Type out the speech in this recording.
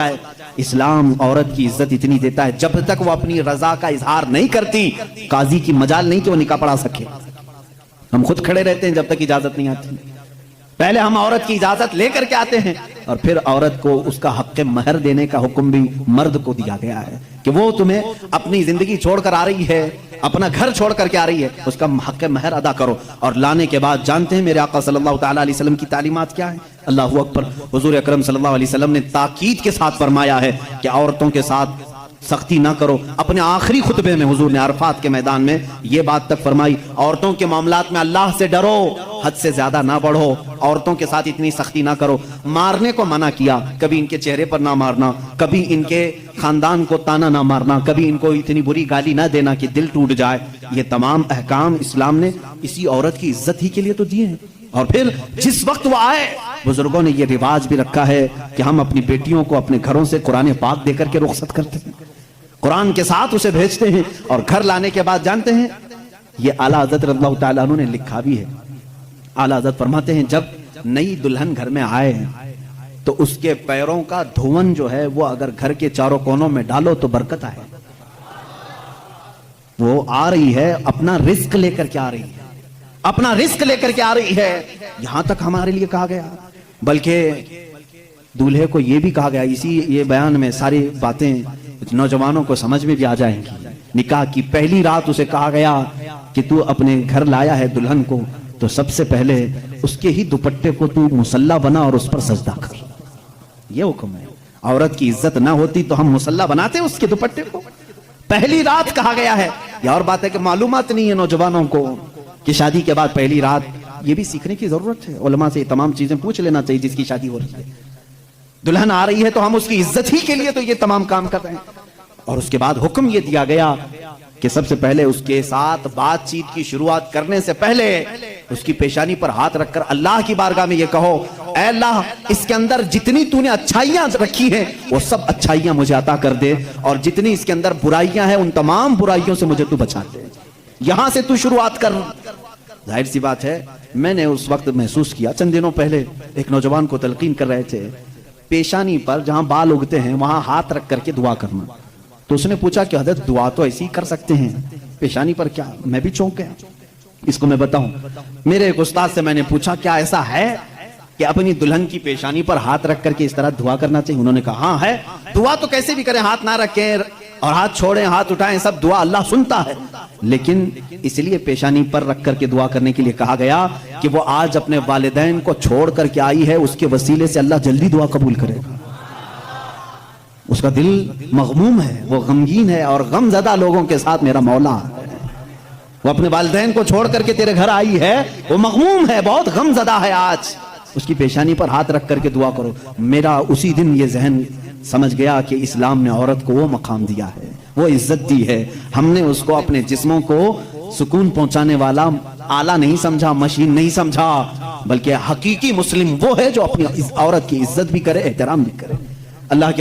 ہے اسلام عورت کی عزت اتنی دیتا ہے جب تک وہ اپنی رضا کا اظہار نہیں کرتی قاضی کی مجال نہیں کہ وہ نکاح پڑھا سکے. ہم خود کھڑے رہتے ہیں جب تک اجازت نہیں آتی. پہلے ہم عورت کی اجازت لے کر کے آتے ہیں اور پھر عورت کو اس کا حق مہر دینے کا حکم بھی مرد کو دیا گیا ہے کہ وہ تمہیں اپنی زندگی چھوڑ کر آ رہی ہے, اپنا گھر چھوڑ کر کے آ رہی ہے, اس کا حق مہر ادا کرو. اور لانے کے بعد جانتے ہیں میرے آقا صلی اللہ تعالیٰ علیہ وسلم کی تعلیمات کیا ہیں؟ اللہ اکبر. حضور اکرم صلی اللہ علیہ وسلم نے تاکید کے ساتھ فرمایا ہے کہ عورتوں کے ساتھ سختی نہ کرو. اپنے آخری خطبے میں حضور نے عرفات کے میدان میں یہ بات تک فرمائی, عورتوں کے معاملات میں اللہ سے ڈرو, حد سے زیادہ نہ بڑھو, عورتوں کے ساتھ اتنی سختی نہ کرو. مارنے کو منع کیا, کبھی ان کے چہرے پر نہ مارنا, کبھی ان کے خاندان کو تانا نہ مارنا, کبھی ان کو اتنی بری گالی نہ دینا کہ دل ٹوٹ جائے. یہ تمام احکام اسلام نے اسی عورت کی عزت ہی کے لیے تو دیے ہیں. اور پھر جس وقت وہ آئے, بزرگوں نے یہ رواج بھی رکھا ہے کہ ہم اپنی بیٹیوں کو اپنے گھروں سے قرآن پاک دے کر کے رخصت کرتے ہیں, قرآن کے ساتھ اسے بھیجتے ہیں. اور گھر لانے کے بعد جانتے ہیں یہ اعلیٰ حضرت رضی اللہ تعالیٰ عنہ نے لکھا بھی ہے. اعلیٰ حضرت فرماتے ہیں جب نئی دلہن گھر میں آئے تو اس کے پیروں کا دھون جو ہے وہ اگر گھر کے چاروں کونوں میں ڈالو تو برکت آئے. وہ آ رہی ہے اپنا رزق لے کر کے آ رہی ہے, اپنا رزق لے کر کے آ رہی ہے. یہاں تک ہمارے لیے کہا گیا, بلکہ دولہے کو یہ بھی کہا گیا, اسی یہ بیان میں ساری باتیں نوجوانوں کو سمجھ میں بھی آ جائیں گی. نکاح کی پہلی رات اسے کہا گیا کہ تو اپنے گھر لایا ہے دلہن کو تو سب سے پہلے اس کے ہی دوپٹے کو تو مصلی بنا اور اس پر سجدہ کر. یہ حکم ہے. عورت کی عزت نہ ہوتی تو ہم مصلی بناتے اس کے دوپٹے کو. پہلی رات کہا گیا ہے. یہ اور بات ہے کہ معلومات نہیں ہے نوجوانوں کو کہ شادی کے بعد پہلی رات, یہ بھی سیکھنے کی ضرورت ہے. علماء سے تمام چیزیں پوچھ لینا چاہیے. جس کی شادی ہو رہی ہے, دلہن آ رہی ہے تو ہم اس کی عزت ہی کے لیے تو یہ تمام کام کر رہے ہیں. اور اس کے بعد حکم یہ دیا گیا کہ سب سے پہلے اس کے ساتھ بات چیت کی شروعات کرنے سے پہلے اس کی پیشانی پر ہاتھ رکھ کر اللہ کی بارگاہ میں یہ کہو, اے اللہ اس کے اندر جتنی تو نے اچھائیاں رکھی ہیں وہ سب اچھائیاں مجھے عطا کر دے, اور جتنی اس کے اندر برائیاں ہیں ان تمام برائیوں سے مجھے تو بچا دے. یہاں سے تو شروعات کر. ظاہر سی بات ہے میں نے اس وقت محسوس کیا, چند دنوں پہلے ایک نوجوان کو تلقین کر رہے تھے پیشانی پر جہاں بال اگتے ہیں وہاں ہاتھ رکھ کر کے دعا کرنا. تو اس نے پوچھا کہ حضرت دعا تو ایسی ہی کر سکتے ہیں, پیشانی پر کیا؟ میں بھی چونک گیا. اس کو میں بتاؤں, میرے ایک استاد سے میں نے پوچھا کیا ایسا ہے کہ اپنی دلہن کی پیشانی پر ہاتھ رکھ کر کے اس طرح دعا کرنا چاہیے؟ انہوں نے کہا ہاں ہے. دعا تو کیسے بھی کریں, ہاتھ نہ رکھیں اور ہاتھ چھوڑیں ہاتھ اٹھائیں, سب دعا اللہ سنتا ہے. لیکن اس لیے پیشانی پر رکھ کر کے دعا کرنے کے لیے کہا گیا کہ وہ آج اپنے والدین کو چھوڑ کر کے آئی ہے, اس کے وسیلے سے اللہ جلدی دعا قبول کرے گا. اس کا دل مغموم ہے, وہ غمگین ہے, اور غم زدہ لوگوں کے ساتھ میرا مولا ہے. وہ اپنے والدین کو چھوڑ کر کے تیرے گھر آئی ہے, وہ مغموم ہے, بہت غم زدہ ہے. آج اس کی پیشانی پر ہاتھ رکھ کر کے دعا کرو. میرا اسی دن یہ ذہن سمجھ گیا کہ اسلام نے عورت کو وہ مقام دیا ہے, وہ عزت دی ہے. ہم نے اس کو اپنے جسموں کو سکون پہنچانے والا آلہ نہیں سمجھا, مشین نہیں سمجھا, بلکہ حقیقی مسلم وہ ہے جو اپنی عورت کی عزت بھی کرے, احترام بھی کرے. اللہ کے